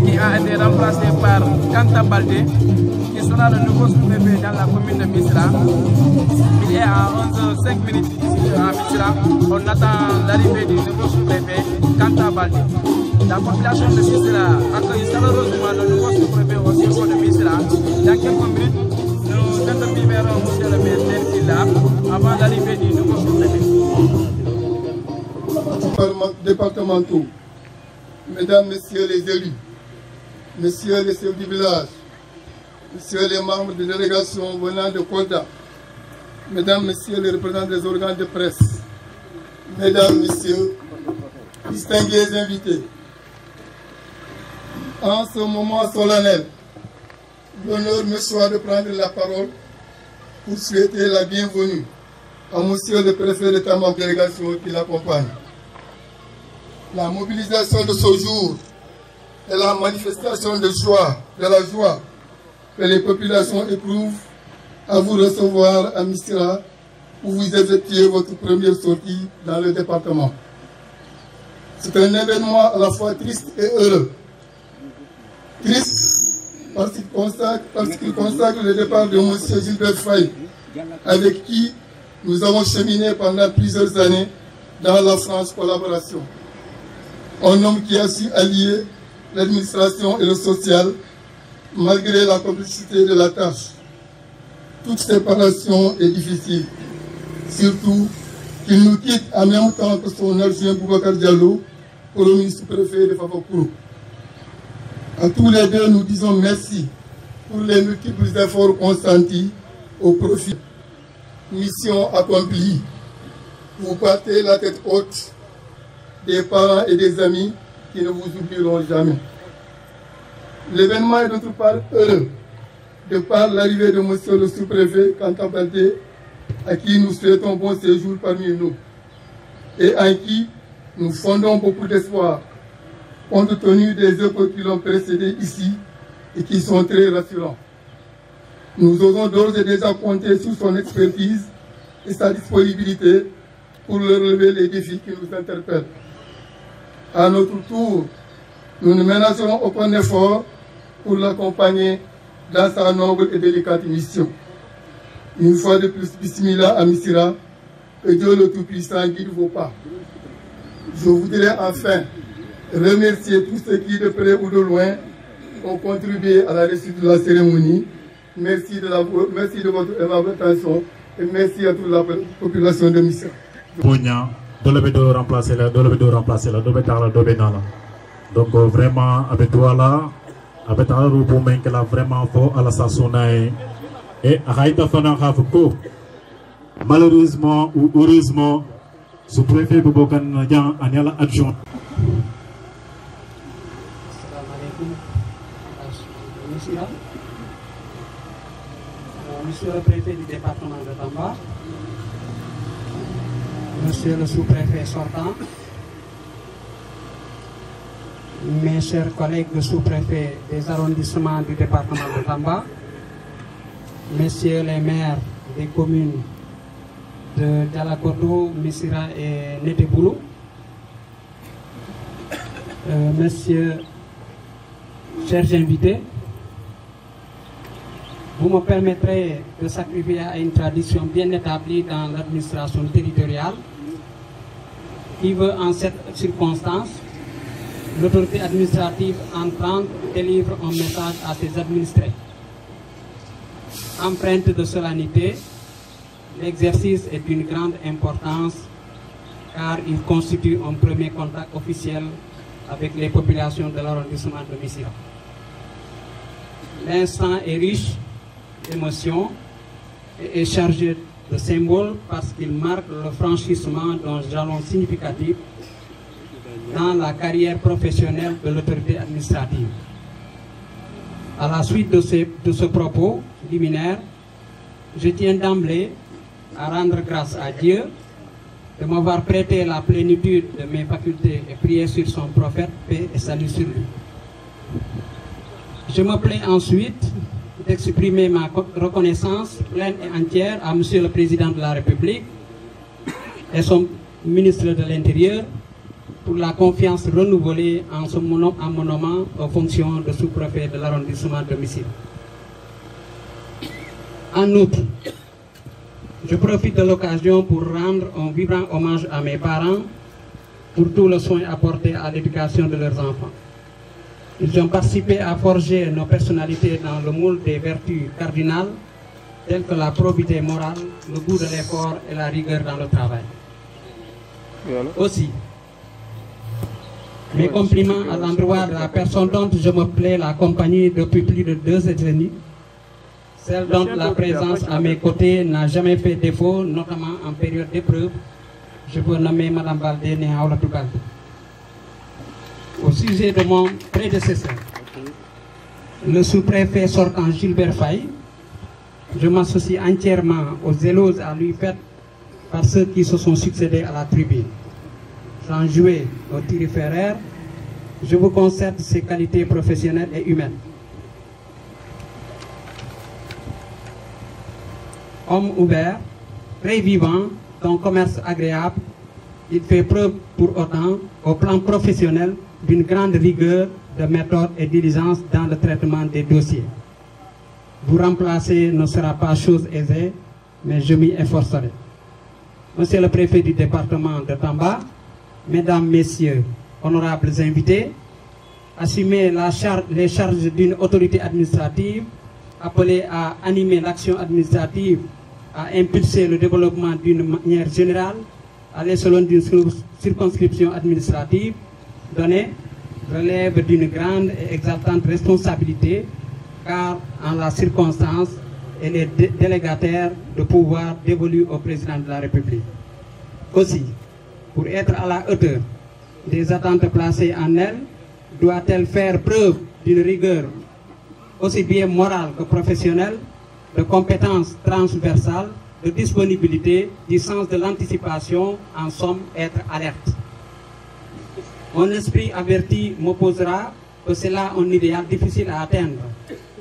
qui a été remplacé par Kanta Baldé, qui sera le nouveau sous-préfet dans la commune de Missirah. Il est à 11h05 ici à Missirah. On attend l'arrivée du nouveau sous-préfet Kanta Baldé. La population de Missirah accueille chaleureusement le nouveau sous-préfet au niveau de Missirah. Dans quelques minutes, nous interviewerons M. le maire Killa avant l'arrivée du nouveau sous-préfet. Départementaux, mesdames, messieurs les élus, messieurs les chefs du village, messieurs les membres de délégation venant de Kolda, mesdames, messieurs les représentants des organes de presse, mesdames, messieurs, distingués invités, en ce moment solennel, l'honneur me soit de prendre la parole pour souhaiter la bienvenue à monsieur le préfet de la délégation qui l'accompagne. La mobilisation de ce jour est la manifestation de la joie que les populations éprouvent à vous recevoir à Missirah où vous effectuez votre première sortie dans le département. C'est un événement à la fois triste et heureux. Triste parce qu'il consacre le départ de M. Gilbert Faye, avec qui nous avons cheminé pendant plusieurs années dans la franche collaboration. Un homme qui a su allier l'administration et le social malgré la complexité de la tâche. Toute séparation est difficile, surtout qu'il nous quitte en même temps que son adjoint Boubacar Diallo, premier sous-préfet de Fafakuro. À tous les deux, nous disons merci pour les multiples efforts consentis au profit. Mission accomplie. Vous partez la tête haute des parents et des amis qui ne vous oublieront jamais. L'événement est d'autre part heureux de par l'arrivée de monsieur le sous-préfet Kanta Baldé, à qui nous souhaitons bon séjour parmi nous et en qui nous fondons beaucoup d'espoir compte tenu des échos qui l'ont précédé ici et qui sont très rassurants. Nous osons d'ores et déjà compter sur son expertise et sa disponibilité pour relever les défis qui nous interpellent. À notre tour, nous ne ménagerons aucun effort pour l'accompagner dans sa noble et délicate mission. Une fois de plus, bismillah à Missirah, que Dieu le Tout-Puissant guide vos pas. Je voudrais enfin remercier tous ceux qui, de près ou de loin, ont contribué à la réussite de la cérémonie. Merci de votre aimable attention et merci à toute la population de Missirah. Donc vraiment avec toi là, avec un roulement que là vraiment fort à la saisonnaille et Raïta Fana Ravoko. Malheureusement ou heureusement, sous-préfet Boubacar Diallo Agnala adjoint. Monsieur le préfet du département de Tamba, monsieur le sous-préfet sortant, mes chers collègues sous-préfets des arrondissements du département de Tamba, messieurs les maires des communes de Dialakoto, Missirah et Neteboulou, messieurs, chers invités, vous me permettrez de sacrifier à une tradition bien établie dans l'administration territoriale qui veut en cette circonstance l'autorité administrative entrante délivre un message à ses administrés. Empreinte de solennité, l'exercice est d'une grande importance car il constitue un premier contact officiel avec les populations de l'arrondissement de Missirah. L'instant est riche d'émotions et est chargé de symboles parce qu'il marque le franchissement d'un jalon significatif dans la carrière professionnelle de l'autorité administrative. À la suite de ce propos liminaire, je tiens d'emblée à rendre grâce à Dieu de m'avoir prêté la plénitude de mes facultés et prier sur son prophète, paix et salut sur lui. Je me plais ensuite d'exprimer ma reconnaissance pleine et entière à Monsieur le Président de la République et son ministre de l'Intérieur pour la confiance renouvelée en mon nommant aux fonctions de sous-préfet de l'arrondissement de Missirah. En outre, je profite de l'occasion pour rendre un vibrant hommage à mes parents pour tout le soin apporté à l'éducation de leurs enfants. Ils ont participé à forger nos personnalités dans le moule des vertus cardinales telles que la probité morale, le goût de l'effort et la rigueur dans le travail. Aussi, mes compliments à l'endroit de la personne dont je me plais la compagnie depuis plus de 2 décennies, celle dont la présence à mes côtés n'a jamais fait défaut, notamment en période d'épreuve. Je peux nommer Mme Baldé Néhaoulatou Baldé. Au sujet de mon prédécesseur, le sous-préfet sortant Gilbert Faye, je m'associe entièrement aux éloges à lui faites par ceux qui se sont succédés à la tribune. Sans jouer au thyriféraire, je vous concède ses qualités professionnelles et humaines. Homme ouvert, très vivant, d'un commerce agréable, il fait preuve pour autant, au plan professionnel, d'une grande rigueur de méthode et diligence dans le traitement des dossiers. Vous remplacer ne sera pas chose aisée, mais je m'y efforcerai. Monsieur le préfet du département de Tamba, Mesdames, Messieurs, honorables invités, assumer les charges d'une autorité administrative appelée à animer l'action administrative, à impulser le développement d'une manière générale, à l'échelon d'une circonscription administrative donnée, relève d'une grande et exaltante responsabilité, car en la circonstance, elle est délégataire de pouvoir dévolu au président de la République. Aussi, pour être à la hauteur des attentes placées en elle, doit-elle faire preuve d'une rigueur aussi bien morale que professionnelle, de compétences transversales, de disponibilité, du sens de l'anticipation, en somme, être alerte. Mon esprit averti m'opposera que c'est là un idéal difficile à atteindre.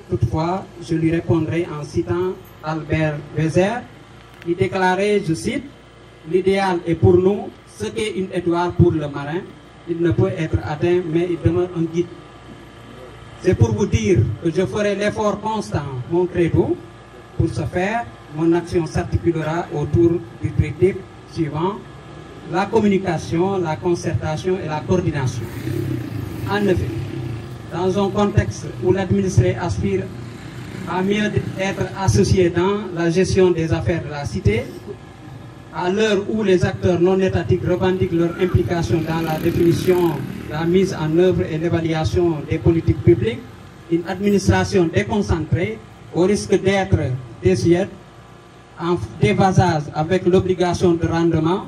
Toutefois, je lui répondrai en citant Albert Weser, qui déclarait, je cite, « L'idéal est pour nous ce qu'est une étoile pour le marin. Il ne peut être atteint, mais il demeure un guide. » C'est pour vous dire que je ferai l'effort constant, mon credo. Pour ce faire, mon action s'articulera autour du triptyque suivant: la communication, la concertation et la coordination. En effet, dans un contexte où l'administré aspire à mieux être associé dans la gestion des affaires de la cité, à l'heure où les acteurs non étatiques revendiquent leur implication dans la définition, la mise en œuvre et l'évaluation des politiques publiques, une administration déconcentrée, au risque d'être désuète, en déphasage avec l'obligation de rendement,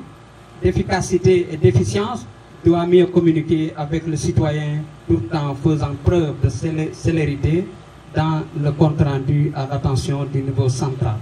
d'efficacité et d'efficience, doit mieux communiquer avec le citoyen tout en faisant preuve de célérité dans le compte rendu à l'attention du niveau central.